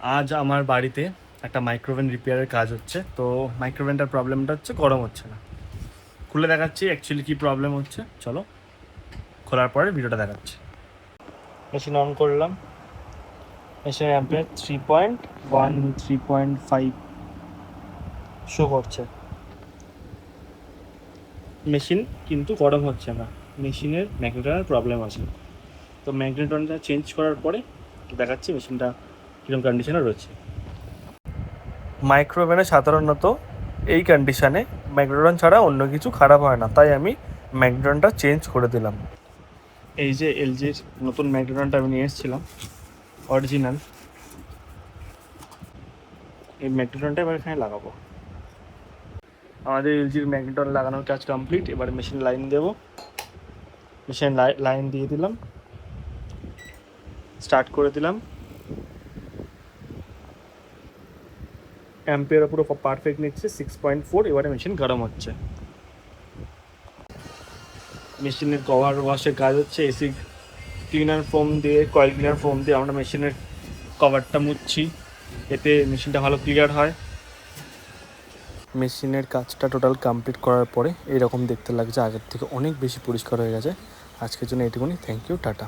আজ আমার বাড়িতে একটা মাইক্রোওভেন রিপেয়ারের কাজ হচ্ছে। তো মাইক্রোওভেনটার প্রবলেমটা হচ্ছে গরম হচ্ছে না। খুলে দেখাচ্ছি অ্যাকচুয়ালি কী প্রবলেম হচ্ছে। চলো খোলার পরে ভিডিওটা দেখাচ্ছি। মেশিন অন করলাম। মেশিনের অ্যাম্পিয়ার 3.1 3.5 শো করছে। মেশিন কিন্তু গরম হচ্ছে না, মেশিনের ম্যাগনেটনের প্রবলেম আছে। তো ম্যাগনেটনটা চেঞ্জ করার পরে দেখাচ্ছি মেশিনটা কীরকম কন্ডিশনে রয়েছে। মাইক্রোওভেনে সাধারণত এই কন্ডিশানে ম্যাগনেটন ছাড়া অন্য কিছু খারাপ হয় না, তাই আমি ম্যাগনেটনটা চেঞ্জ করে দিলাম। এই যে এলজির নতুন ম্যাগনেটনটা আমি নিয়ে এসেছিলাম, অরিজিনাল। এই ম্যাগনেটনটা এবার এখানে লাগাবো। আমাদের এলজির ম্যাগনেটন লাগানোর কাজ কমপ্লিট। এবার মেশিন লাইন দেবো। মেশিন লাইন দিয়ে দিলাম, স্টার্ট করে দিলাম। অ্যাম্পিয়ার পুরো পারফেক্ট নিচ্ছে 6.4। এবারে মেশিন গরম হচ্ছে। মেশিনের কভার ওয়াশের কাজ হচ্ছে। এসি ক্লিনার ফোম দিয়ে, কয়েল ক্লিনার ফোম দিয়ে আমরা মেশিনের কভারটা মুছছি, এতে মেশিনটা ভালো ক্লিয়ার হয়। মেশিনের কাজটা টোটাল কমপ্লিট করার পরে এরকম দেখতে লাগছে, আগের থেকে অনেক বেশি পরিষ্কার হয়ে গেছে। আজকের জন্য এটুকুনি। Thank you, tata.